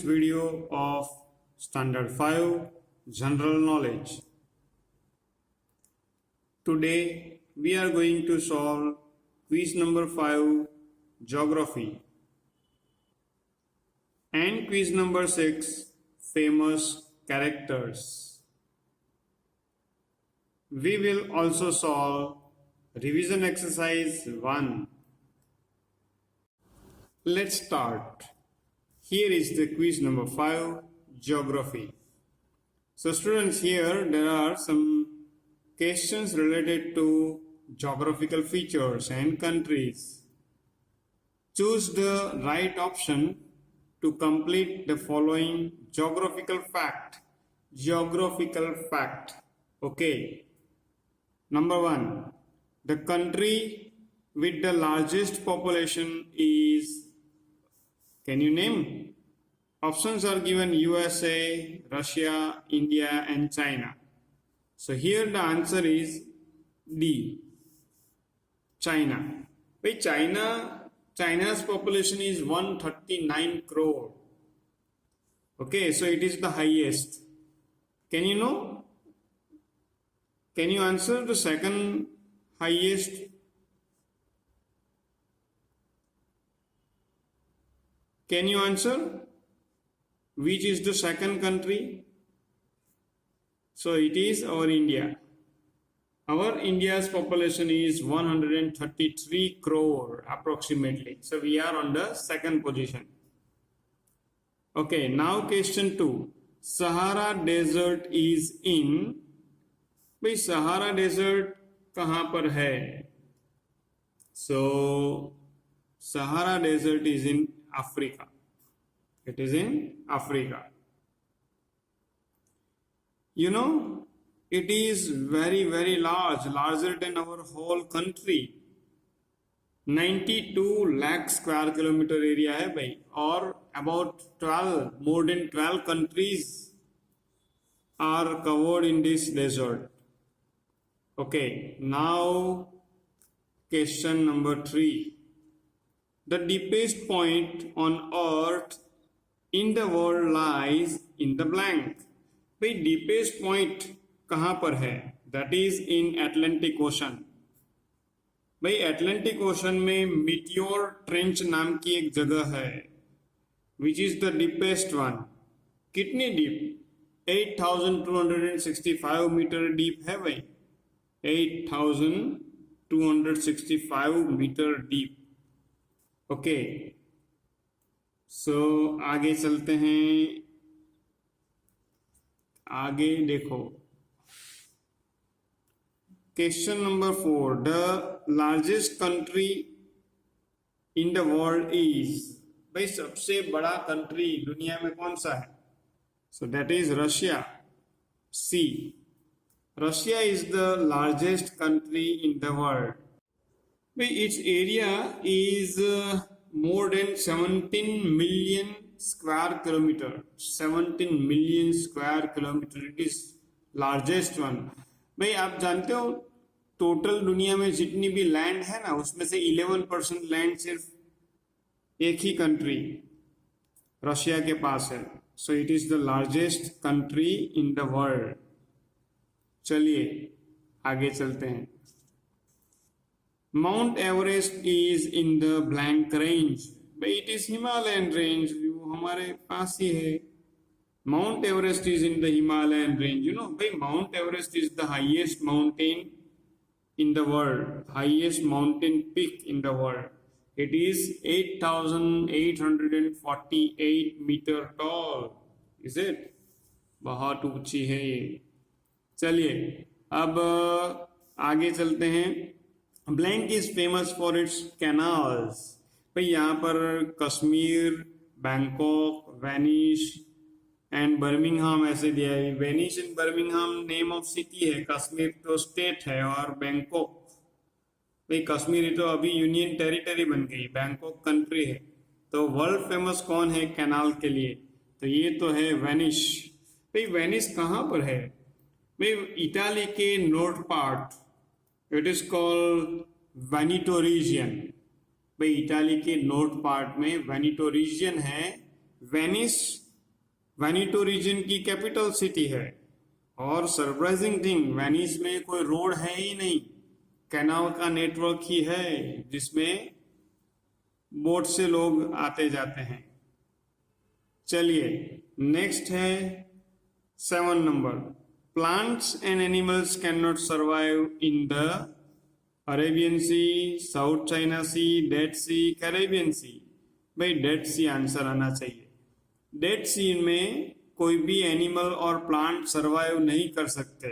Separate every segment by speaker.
Speaker 1: video of Standard 5 General Knowledge. Today we are going to solve quiz number 5 Geography and quiz number 6 Famous Characters. We will also solve revision exercise 1. Let's start. Here is the quiz number 5 Geography. So students, here there are some questions related to geographical features and countries. Choose the right option to complete the following geographical fact. Geographical fact. Okay. Number 1. The country with the largest population is, can you name? Options are given: USA, Russia, India and China. So here the answer is D, China. By China's population is 139 crore. Okay, so it is the highest. Can you know? Can you answer the second highest? Can you answer which is the second country? So it is our India. Our India's population is 133 crore approximately. So we are on the second position. Okay, now question 2. Sahara Desert is in. भाई Sahara desert कहाँ पर है? So Sahara Desert is in Africa. It is in Africa. You know, it is very, very large, larger than our whole country. 92 lakh square kilometer area है भाई, और about 12, more than 12 countries are covered in this desert. Okay, now question number 3. The deepest point on earth in the world lies in the blank. भाई deepest point कहाँ पर है? That is in Atlantic Ocean. भाई Atlantic Ocean में Meteor Trench नाम की एक जगह है, which is the deepest one. कितनी deep? 8,265 मीटर deep है भाई. 8,265 मीटर deep. ओके, सो आगे चलते हैं. आगे देखो, question number 4. The largest country in the world is. भाई सबसे बड़ा कंट्री दुनिया में कौन सा है? So that is Russia. C, Russia is the largest country in the world. Its area is more than 17 million square kilometer. 17 million square kilometer. It is largest one. भाई आप जानते हो टोटल दुनिया में जितनी भी लैंड है ना, उसमें से 11% लैंड सिर्फ एक ही कंट्री रशिया के पास है. So it is the largest country in the world. चलिए आगे चलते हैं. Mount Everest is in the blank range. भाई it is Himalayan range. वो हमारे पास ही है. Mount Everest is in the Himalayan range. You know, भाई Mount Everest is the highest mountain in the world. Highest mountain peak in the world. It is 8,848 meter tall. Is it? बहुत ऊंची है ये. चलिए अब आगे चलते हैं. Blank is famous for its canals. भाई यहाँ पर Kashmir, Bangkok, Venice and Birmingham ऐसे दिया है. Venice and Birmingham name of city है, कश्मीर तो स्टेट है, और बैंकॉक, भाई कश्मीर तो अभी यूनियन टेरिटरी बन गई, बैंकॉक कंट्री है. तो वर्ल्ड फेमस कौन है कैनाल के लिए? तो ये तो है वेनिस. भाई वेनिस कहाँ पर है? भाई इटाली के north part. It is called Veneto region. भाई इटाली के नॉर्थ पार्ट में वेनिटो रीजन है. वेनिस वेनिटो रीजन की कैपिटल सिटी है। और सरप्राइजिंग थिंग, वेनिस में कोई रोड है ही नहीं, कैनाल का नेटवर्क ही है जिसमें बोट से लोग आते जाते हैं। चलिए नेक्स्ट है 7 number, plants and animals can not survive in the Arabian sea, South China sea, dead sea, Caribbean sea. भाई डेड सी आंसर आना चाहिए। डेड सी में कोई भी एनिमल और प्लांट सरवाइव नहीं कर सकते।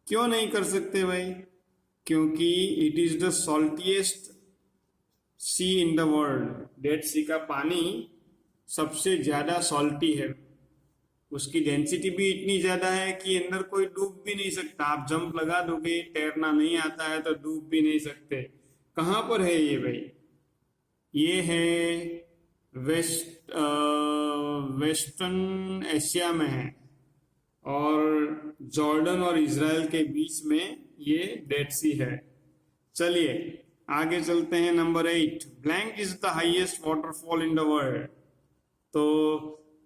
Speaker 1: क्यों नहीं कर सकते भाई? क्योंकि it is the saltiest sea in the world. Dead sea का पानी सबसे ज्यादा सॉल्टी है, उसकी डेंसिटी भी इतनी ज्यादा है कि अंदर कोई डूब भी नहीं सकता। आप जंप लगा दोगे, तैरना नहीं आता है तो डूब भी नहीं सकते। कहाँ पर है ये भाई? ये है वेस्टर्न एशिया में है, और जॉर्डन और इजराइल के बीच में ये डेड सी है। चलिए आगे चलते हैं। Number 8, blank is the highest waterfall in the world. तो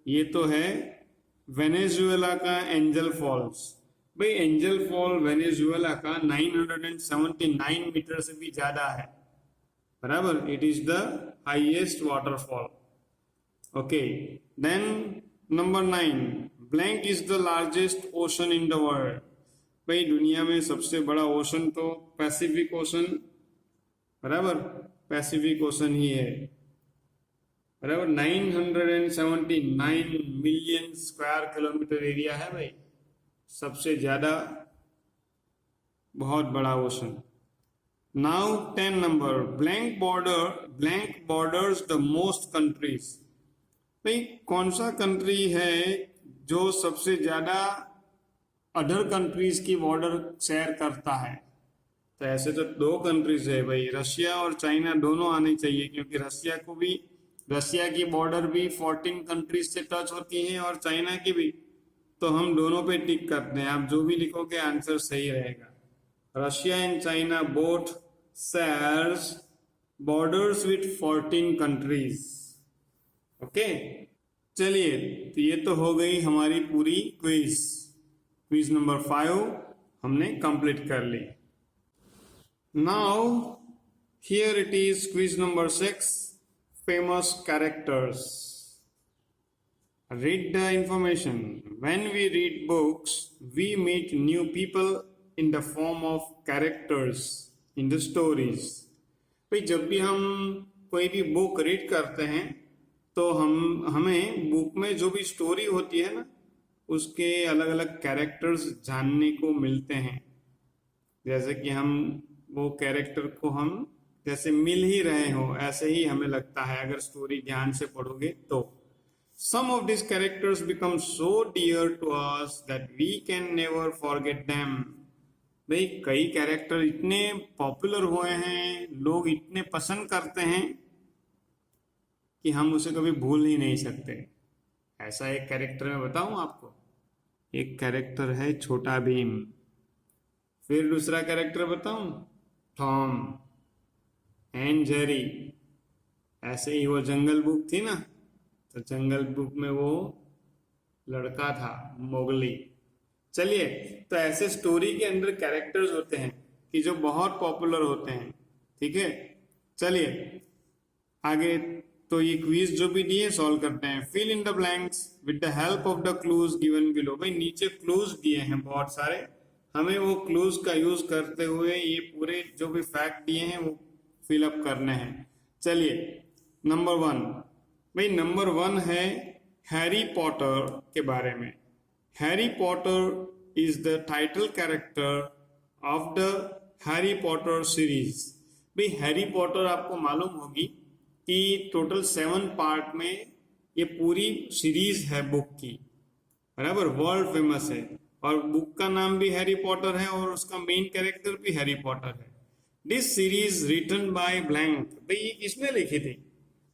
Speaker 1: ये तो है वेनेजुएला का एंजल फॉल्स। भाई एंजल फॉल वेनेजुएला का 979 मीटर से भी ज्यादा है, बराबर। It is the highest waterfall. Okay, then number 9, blank is the largest ocean in the world. भाई दुनिया में सबसे बड़ा ओशन तो पैसिफिक ओशन, बराबर, पैसिफिक ओशन ही है, बराबर। 979 मिलियन स्क्वायर किलोमीटर एरिया है भाई, सबसे ज्यादा, बहुत बड़ा ocean. Now 10 number, blank borders the most countries. भाई कौन सा कंट्री है जो सबसे ज्यादा अदर कंट्रीज की बॉर्डर शेयर करता है? तो ऐसे तो 2 कंट्रीज है भाई, रशिया और चाइना दोनों आने चाहिए, क्योंकि रशिया की बॉर्डर भी 14 कंट्रीज से टच होती है और चाइना की भी। तो हम दोनों पे टिक करते हैं, आप जो भी लिखोगे आंसर सही रहेगा। Russia and China both shares borders with 14 countries. Okay, चलिए तो ये तो हो गई हमारी पूरी क्विज नंबर 5 हमने कंप्लीट कर ली। Now here it is quiz number 6, famous characters. Read the information. When we read books, we meet new people in the form of characters in the stories. भाई जब भी हम कोई भी बुक रीड करते हैं तो हमें बुक में जो भी स्टोरी होती है ना, उसके अलग अलग कैरेक्टर्स जानने को मिलते हैं। जैसे कि हम वो कैरेक्टर को हम जैसे मिल ही रहे हो, ऐसे ही हमें लगता है अगर स्टोरी ध्यान से पढ़ोगे तो। Some of this characters become so dear to us that we can never forget them. भाई कई कैरेक्टर इतने पॉपुलर हुए हैं, लोग इतने पसंद करते हैं कि हम उसे कभी भूल ही नहीं सकते। ऐसा एक कैरेक्टर मैं बताऊं आपको। एक कैरेक्टर है छोटा भीम। फिर दूसरा कैरेक्टर बताऊं, टॉम एंड जेरी। ऐसे ही वो जंगल बुक थी ना, तो जंगल बुक में वो लड़का था मोगली। चलिए, तो ऐसे स्टोरी के अंदर कैरेक्टर्स होते हैं कि जो बहुत पॉपुलर होते हैं, ठीक है। चलिए आगे, तो ये क्विज जो भी दिए सॉल्व करते हैं। Fill in the blanks with the help of the clues given below. भाई नीचे क्लूज दिए हैं बहुत सारे, हमें वो क्लूज का यूज करते हुए ये पूरे जो भी फैक्ट दिए हैं वो फिलअप करने हैं। चलिए नंबर 1, भाई नंबर 1 है हैरी पॉटर के बारे में। Harry Potter is the title character of the Harry Potter series. भाई हैरी पॉटर आपको मालूम होगी कि टोटल 7 पार्ट में ये पूरी सीरीज है बुक की, बराबर, वर्ल्ड फेमस है। और बुक का नाम भी हैरी पॉटर है और उसका मेन कैरेक्टर भी हैरी पॉटर है। This series written by blank. भाई ये किसने लिखी थी?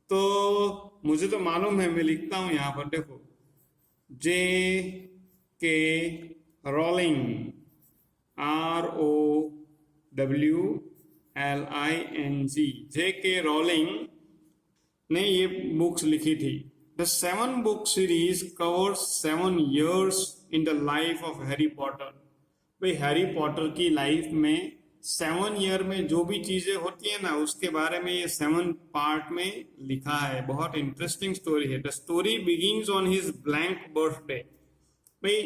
Speaker 1: तो मुझे तो मालूम है, मैं लिखता हूं यहां पर, देखो, J.K. Rolling, ROWLING, J.K. Rolling ने ये बुक्स लिखी थी। The 7-book series covers 7 years in the life of Harry Potter. भाई हैरी पॉटर की लाइफ में 7 ईयर में जो भी चीजें होती है ना उसके बारे में ये 7 पार्ट में लिखा है. बहुत इंटरेस्टिंग स्टोरी है. The story begins on his blank birthday. भाई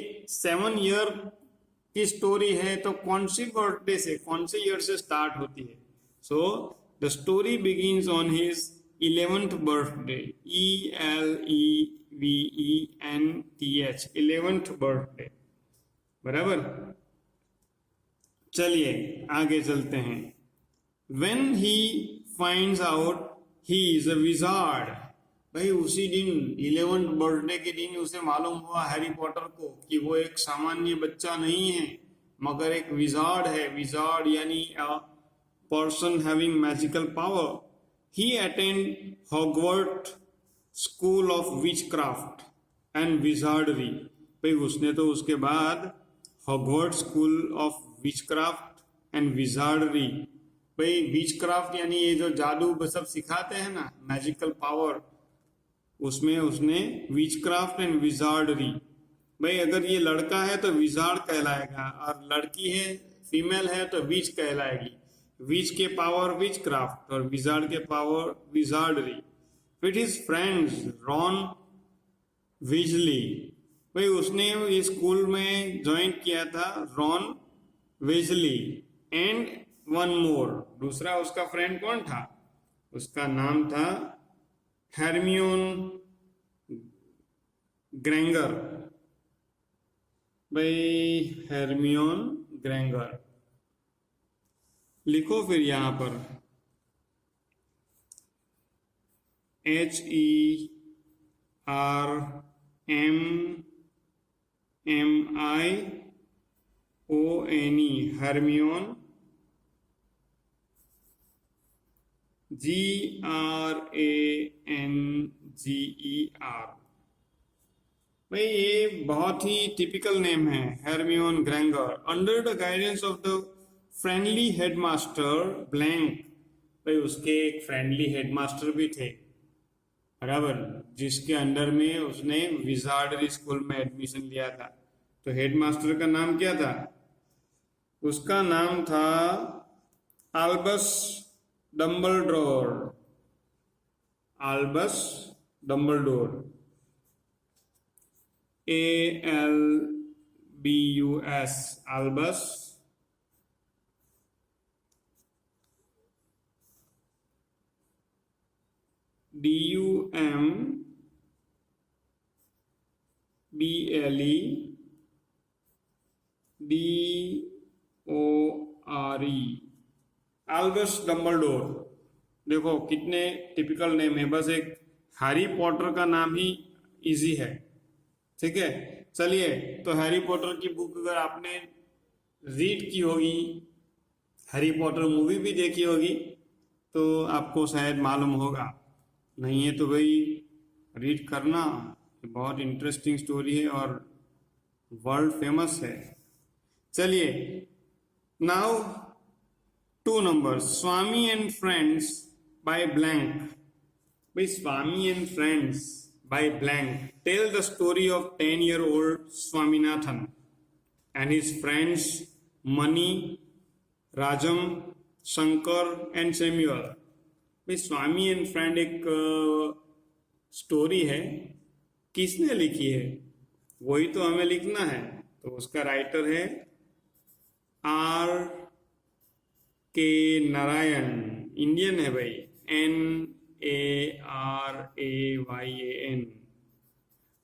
Speaker 1: 7 ईयर की स्टोरी है तो कौन सी बर्थडे से, कौन से ईयर से स्टार्ट होती है? So the story begins on his 11th birthday. ELEVENTH 11th birthday. बराबर. चलिए आगे चलते हैं. When he finds out he is a wizard. भाई उसी दिन 11th बर्थडे के दिन उसे मालूम हुआ हैरी पॉटर को कि वो एक सामान्य बच्चा नहीं है मगर एक विजार्ड है. विजार्ड यानी a person having magical power. He attended Hogwarts School of Witchcraft and Wizardry. भाई उसने तो उसके बाद Hogwarts School of Witchcraft and Wizardry. भाई विचक्राफ्ट यानी ये जो जादू सब सिखाते हैं ना, मैजिकल पावर, उसमें उसने विचक्राफ्ट एंड विजार्डरी. भाई अगर ये लड़का है तो विजार्ड कहलाएगा और लड़की है, फीमेल है तो विच कहलाएगी. विच के पावर विच क्राफ्ट और विजार्ड के power wizardry. With his friends Ron Weasley. भाई उसने इस स्कूल में ज्वाइन किया था रॉन विजली एंड वन मोर. दूसरा उसका फ्रेंड कौन था? उसका नाम था हर्मियोन ग्रेंगर. भाई हर्मियोन ग्रेंगर लिखो फिर यहां पर HERMMIONE हर्मियोन. GRANGER. भाई ये बहुत ही टिपिकल नेम है Hermione Granger. Under the guidance of the friendly headmaster blank. भाई उसके एक फ्रेंडली हेडमास्टर भी थे बराबर, जिसके अंडर में उसने विजार्डरी स्कूल में एडमिशन लिया था. तो हेडमास्टर का नाम क्या था? उसका नाम था albus Dumbledore. Albus Dumbledore. ALBUS albus DUMBLEDORE albus Dumbledore. देखो कितने टिपिकल नेम है. बस एक हैरी पॉटर का नाम ही इजी है. ठीक है. चलिए तो हैरी पॉटर की बुक अगर आपने रीड की होगी, हैरी पॉटर मूवी भी देखी होगी तो आपको शायद मालूम होगा. नहीं है तो भाई रीड करना. बहुत इंटरेस्टिंग स्टोरी है और वर्ल्ड फेमस है. चलिए now 2 numbers. Swami and friends by blank. भाई Swami and friends by blank tell the story of 10-year-old Swaminathan and his friends Mani, Rajam, Shankar and Samuel. भाई स्वामी एंड फ्रेंड एक स्टोरी है. किसने लिखी है वही तो हमें लिखना है. तो उसका राइटर है R.K. नारायण. इंडियन है भाई. NARAYAN.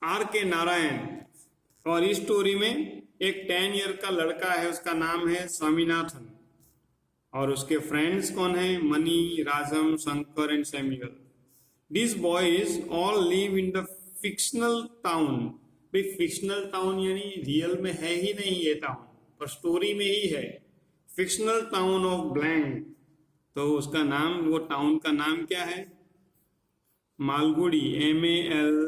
Speaker 1: R.K. नारायण. और इस स्टोरी में एक 10 ईयर का लड़का है, उसका नाम है स्वामीनाथन और उसके फ्रेंड्स कौन है? Money, Rajam, Shankar and Samuel. This boys all live in the fictional town. भाई फिक्शनल टाउन यानी रियल में है ही नहीं ये टाउन, पर स्टोरी में ही है. Fictional town of blank. तो उसका नाम, वो टाउन का नाम क्या है? मालगुडी. MALGUDI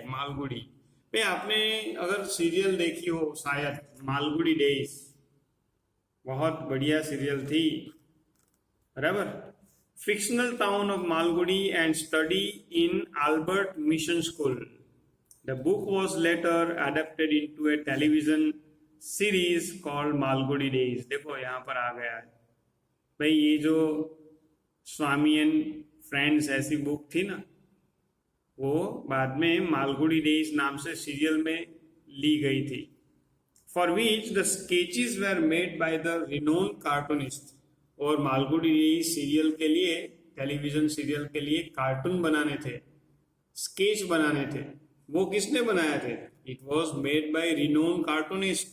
Speaker 1: मालगुडी. भाई आपने अगर सीरियल देखी हो शायद मालगुडी डेज, बहुत बढ़िया सीरियल थी बराबर. fictional town of Malgudi and study in Albert Mission School. The book was later adapted into a television series called Malgudi Days. देखो यहाँ पर आ गया है भाई, ये जो स्वामी एंड फ्रेंड्स ऐसी बुक थी ना, वो बाद में मालगुडी डेज नाम से सीरियल में ली गई थी. For which the sketches were made by the renowned cartoonist. और मालगुडी डेज सीरियल के लिए, टेलीविजन सीरियल के लिए कार्टून बनाने थे, स्केच बनाने थे. वो किसने बनाया थे? It was made by renowned cartoonist.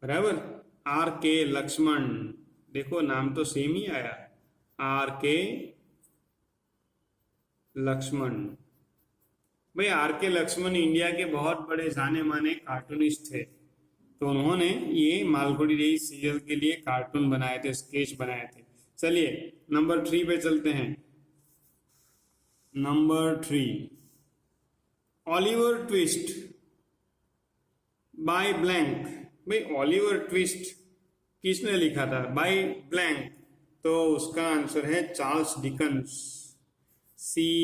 Speaker 1: बराबर. आर के लक्ष्मण. देखो नाम तो सेम ही आया, आर के लक्ष्मण. भाई आर के लक्ष्मण इंडिया के बहुत बड़े जाने माने कार्टूनिस्ट थे. तो उन्होंने ये मालगुडी डेज सीरियल के लिए कार्टून बनाए थे, स्केच बनाए थे. चलिए नंबर 3 पे चलते हैं. Number 3, Oliver Twist by blank. भाई ऑलिवर ट्विस्ट किसने लिखा था? By blank. तो उसका आंसर है Charles Dickens. CHARLES.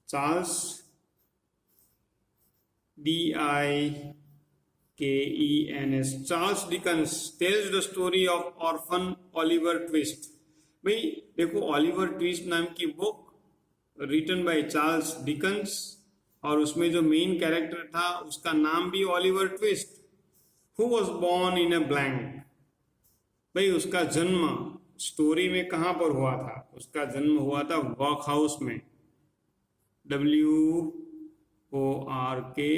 Speaker 1: Charles DIKENS. Charles Dickens tells the story of orphan Oliver Twist. भाई देखो, ऑलिवर ट्विस्ट नाम की book written by Charles Dickens, और उसमें जो मेन कैरेक्टर था उसका नाम भी Oliver Twist. Who was born in a blank. भाई उसका जन्म स्टोरी में कहाँ पर हुआ था? उसका जन्म हुआ था वर्कहाउस में. WORKHOUSE,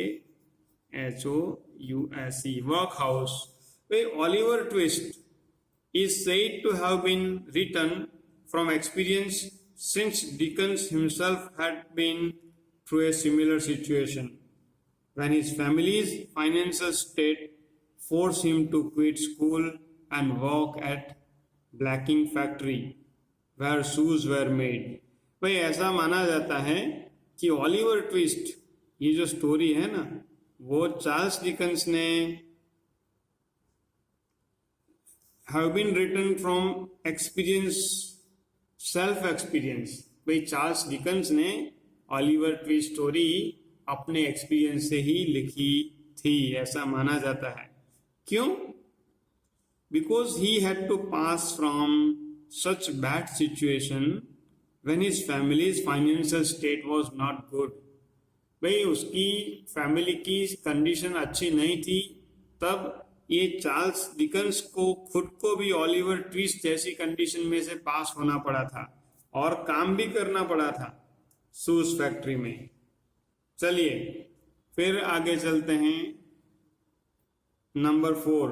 Speaker 1: वर्कहाउस. भाई Oliver twist is said to have been written from experience, since Dickens himself had been through a similar situation when his family's financial state forced him to quit school and work at blacking factory where shoes were made. भाई ऐसा माना जाता है कि Oliver twist, ये जो story है ना, वो चार्ल्स डिकन्स ने have been written from experience, self experience. भाई चार्ल्स डिकन्स ने ऑलिवर ट्विस्ट स्टोरी अपने एक्सपीरियंस से ही लिखी थी, ऐसा माना जाता है. क्यों? Because he had to pass from such bad situation when his family's financial state was not good. भाई उसकी फैमिली की कंडीशन अच्छी नहीं थी, तब ये चार्ल्स डिकन्स को खुद को भी ऑलिवर ट्विस्ट जैसी कंडीशन में से पास होना पड़ा था और काम भी करना पड़ा था शूज फैक्ट्री में. चलिए फिर आगे चलते हैं. Number 4,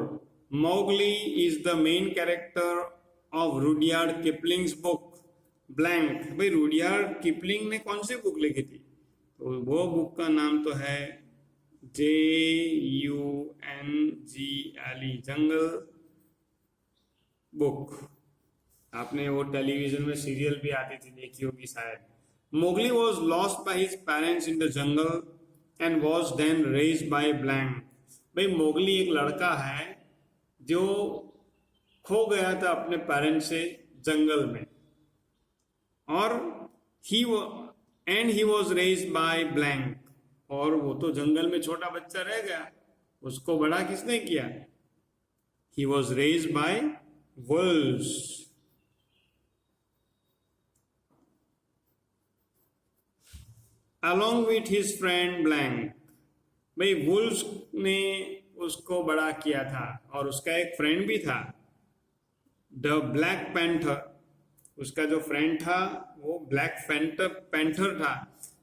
Speaker 1: Mowgli is the main character of Rudyard Kipling's book blank. भाई रुडयार्ड किपलिंग ने कौन सी बुक लिखी थी? तो वो बुक का नाम तो है JUNGLE, जंगल बुक. आपने वो टेलीविजन में सीरियल भी आती थी, देखी होगी शायद. Mowgli was lost by his parents in the jungle and was then raised by blank. भाई मोगली एक लड़का है जो खो गया था अपने पेरेंट्स से जंगल में, और he was raised by blank. और वो तो जंगल में छोटा बच्चा रह गया, उसको बड़ा किसने किया? He was raised bye Wolves. along with his friend blank. भाई वुल्व्स ने उसको बड़ा किया था, और उसका एक फ्रेंड भी था, द ब्लैक पैंथर. उसका जो फ्रेंड था वो ब्लैक पैंथर था.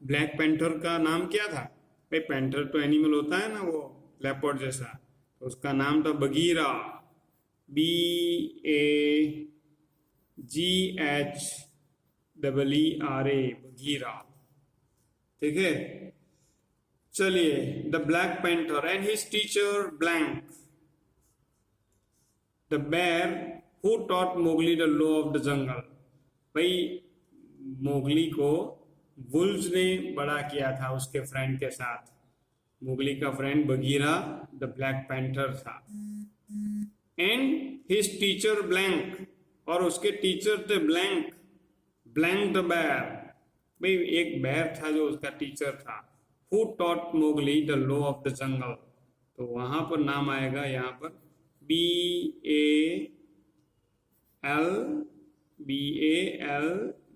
Speaker 1: ब्लैक पैंथर का नाम क्या था? भाई पैंथर तो एनिमल होता है ना, वो लेपर्ड जैसा, तो उसका नाम था बगीरा. BAGHEERA, Bagheera. ठीक है. चलिए, the black panther and his teacher blank, the bear who taught Mowgli the law of the jungle. भाई मोगली को वुल्व्स ने बड़ा किया था उसके फ्रेंड के साथ. मोगली का friend Bagheera the black panther था. एंड हिज टीचर ब्लैंक, और उसके टीचर थे ब्लैंक, ब्लैंक द बेयर, भाई एक बेयर था जो उसका टीचर था। Who taught Mowgli the law of the जंगल, तो वहां पर नाम आएगा यहाँ पर BAL,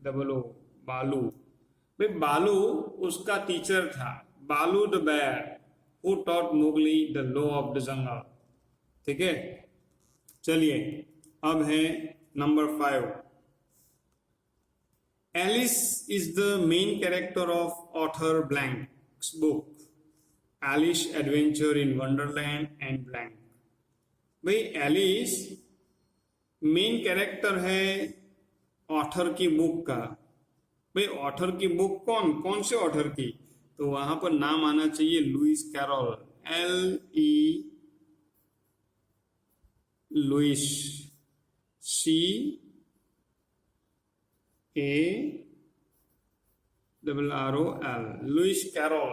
Speaker 1: BALO, बालू। भाई बालू उसका टीचर था, Baloo the bear who taught Mowgli the law of the jungle. ठीक है, चलिए अब है number 5। Alice is the main character of author blank's book, Alice adventure in Wonderland and blank. भाई एलिस मेन कैरेक्टर है author की book का। भाई ऑथर की बुक कौन से ऑथर की, तो वहां पर नाम आना चाहिए Lewis Carroll, Lewis, CARROL, Lewis Carroll.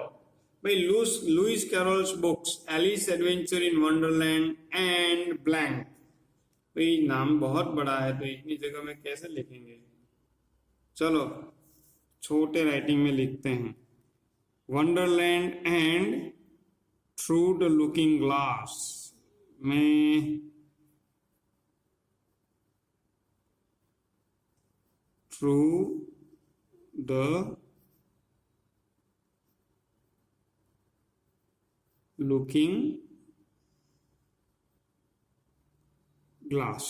Speaker 1: भाई Lewis Carroll's books Alice adventure in Wonderland and blank. भाई नाम बहुत बड़ा है तो इतनी जगह में कैसे लिखेंगे, चलो छोटे राइटिंग में लिखते हैं, Wonderland and through the looking glass में, थ्रू द लुकिंग ग्लास।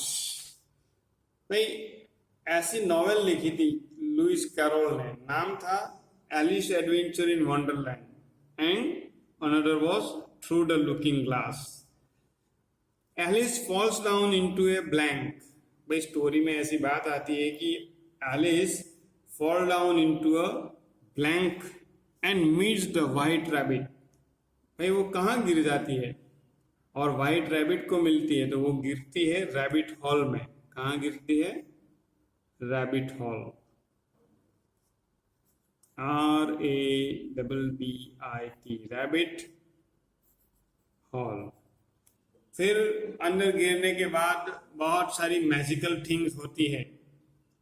Speaker 1: भाई ऐसी नॉवेल लिखी थी लुइस कैरोल ने, नाम था Alice adventure in Wonderland and another was through the looking glass. Alice falls down into a blank. भाई स्टोरी में ऐसी बात आती है कि Alice fall down into a blank and meets the white rabbit. भाई वो कहाँ गिर जाती है और वाइट रैबिट को मिलती है, तो वो गिरती है रैबिट हॉल में। कहाँ गिरती है, rabbit hall, RABBIT, rabbit hall. फिर अंदर गिरने के बाद बहुत सारी मैजिकल थिंग्स होती है,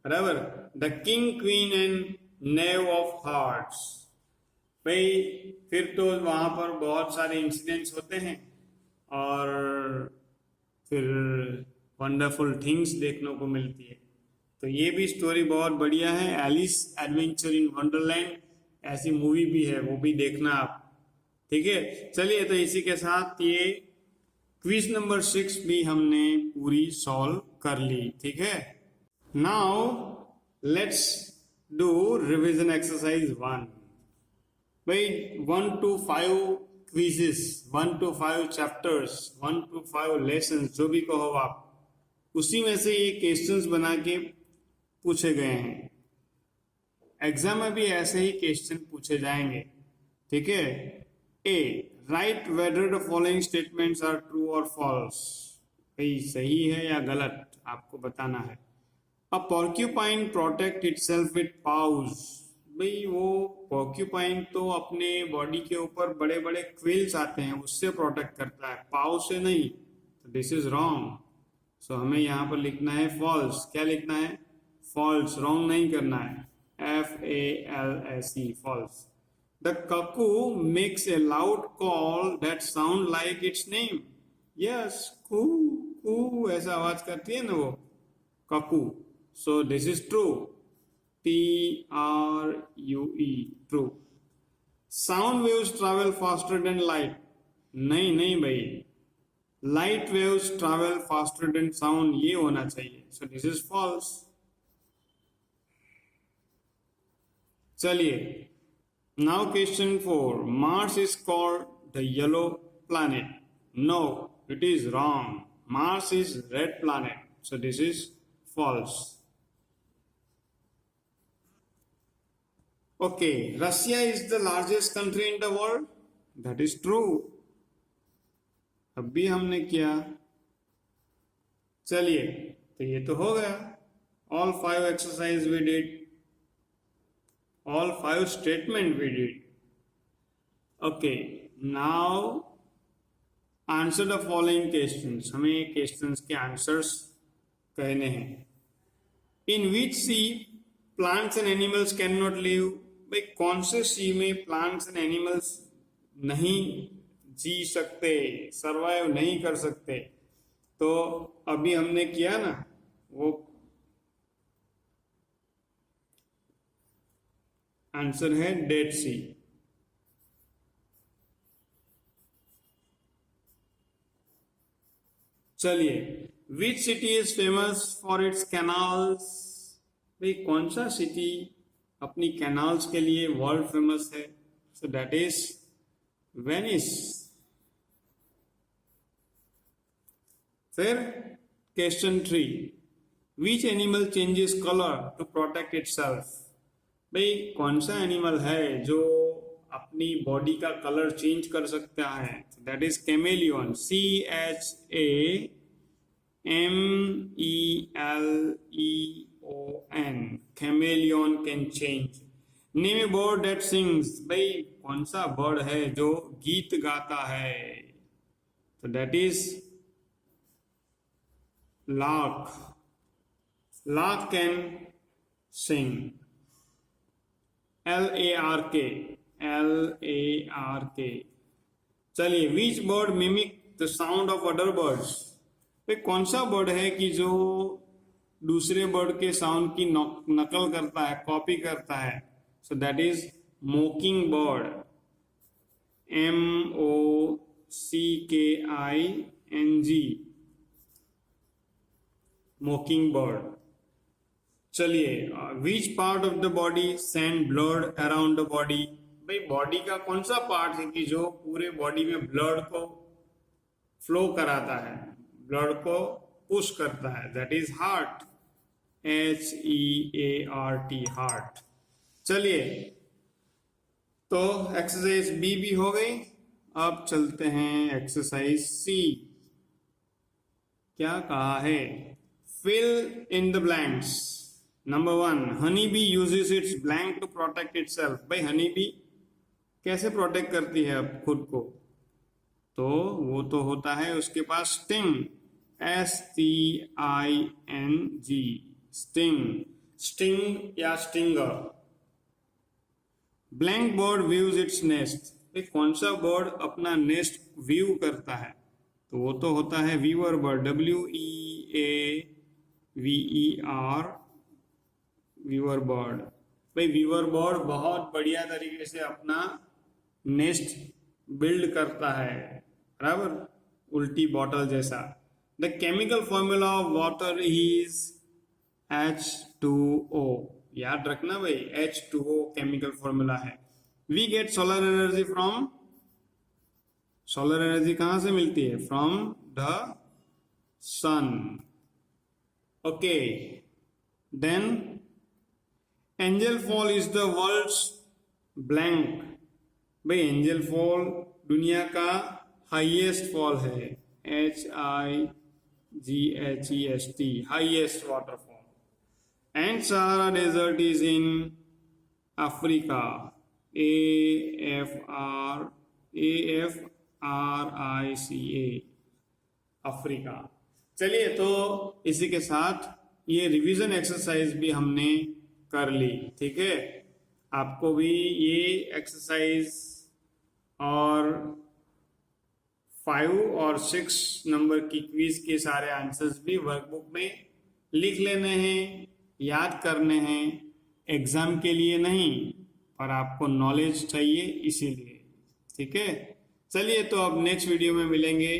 Speaker 1: बराबर। The king queen and naive of hearts. भाई फिर तो वहां पर बहुत सारे इंसिडेंट्स होते हैं और फिर वंडरफुल थिंग्स देखने को मिलती है। तो ये भी स्टोरी बहुत बढ़िया है, एलिस एडवेंचर इन वंडरलैंड, ऐसी मूवी भी है, वो भी देखना आप। ठीक है, चलिए तो इसी के साथ ये क्विज नंबर 6 भी हमने पूरी सॉल्व कर ली। ठीक है, now let's do revision exercise 1। भाई 1 to 5 quizzes, 1 to 5 chapters, 1 to 5 lesson, जो भी कहो आप, उसी में से ये क्वेश्चंस बना के पूछे गए हैं। एग्जाम में भी ऐसे ही क्वेश्चन पूछे जाएंगे। ठीक है, A write whether the following statements are true और फॉल्स। भाई सही है या गलत आपको बताना है। A porcupine protect itself with paws. भाई वो पोर्क्यूपाइन तो अपने बॉडी के ऊपर बड़े बड़े क्विल्स आते हैं, उससे प्रोटेक्ट करता है, पाउ से नहीं। तो दिस इज रॉन्ग। सो हमें यहाँ पर लिखना है फॉल्स। क्या लिखना है, फॉल्स, रॉन्ग नहीं करना है, FALSE, false. The cuckoo makes a loud call that sound like its name. Yes, coo, coo, ऐसा आवाज करती है ना वो cuckoo. So this is true. TRUE, true. Sound waves travel faster than light. नहीं भाई, light waves travel faster than sound, ये होना चाहिए. So this is false. चलिए, now question 4. Mars is called the yellow planet. No, it is wrong. Mars is red planet. So this is false. Okay, Russia is the largest country in the world. That is true. अभी हमने किया। चलिए, तो ये तो हो गया। All 5 exercise we did. All 5 statement we did. Okay, now answer the following questions, हमें क्वेश्चंस के आंसर्स कहने हैं। In which sea plants and animals can not live, भाई कौन से सी में प्लांट्स एंड एनिमल्स नहीं जी सकते, सरवाइव नहीं कर सकते। तो अभी हमने किया ना, वो आंसर है डेड सी। चलिए, which city is famous for its canals, भाई कौन सा सिटी अपनी कैनाल्स के लिए वर्ल्ड फेमस है। So that is Venice. फिर question 3, which animal changes colour to protect itself, भाई कौन सा एनिमल है जो अपनी बॉडी का कलर चेंज कर सकता है। That is chameleon, CHAMELEON, chameleon can change. Name A bird that sings, भाई कौन सा बर्ड है जो गीत गाता है। तो that is lark, lark can sing, LARK, LARK। चलिए, which bird mimic the sound of other birds, भाई कौन सा बर्ड है कि जो दूसरे बर्ड के साउंड की नकल करता है, कॉपी करता है। So that is mockingbird, MOCKING, mockingbird. चलिए, which part of the body send blood around the body, भाई बॉडी का कौन सा पार्ट है कि जो पूरे बॉडी में ब्लड को फ्लो कराता है, ब्लड को पुश करता है। That is heart, HEART, heart. चलिए, तो एक्सरसाइज बी भी हो गई। अब चलते हैं एक्सरसाइज सी। क्या कहा है, fill in the blanks। Number 1, honey bee uses its blank to protect itself, भाई honey bee कैसे प्रोटेक्ट करती है अब खुद को। तो वो तो होता है उसके पास sting, STING, sting, sting या stinger। blank bird views its nest, भाई कौन सा बर्ड अपना नेस्ट व्यू करता है। तो वो तो होता है weaver bird, WEAVER, weaver bird. भाई वीवर बर्ड बहुत बढ़िया तरीके से अपना नेस्ट बिल्ड करता है, बराबर, उल्टी बॉटल जैसा। The chemical formula of water is H2O, याद रखना भाई, H2O केमिकल फॉर्मूला है। We get solar energy from, solar energy कहां से मिलती है, from the sun. Okay, then angel fall is the world's blank, भाई एंजल फॉल दुनिया का हाईएस्ट फॉल है, HIGHEST, highest waterfall. And Sahara desert is in Africa, AFRICA, Africa. चलिए, तो इसी के साथ ये रिवीजन एक्सरसाइज भी हमने कर ली, ठीक है। आपको भी ये एक्सरसाइज और 5 और 6 नंबर की क्विज के सारे आंसर्स भी वर्कबुक में लिख लेने हैं, याद करने हैं, एग्जाम के लिए नहीं, पर आपको नॉलेज चाहिए इसीलिए, ठीक है। चलिए, तो अब नेक्स्ट वीडियो में मिलेंगे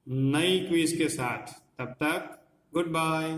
Speaker 1: नई क्विज के साथ। तब तक गुड बाय।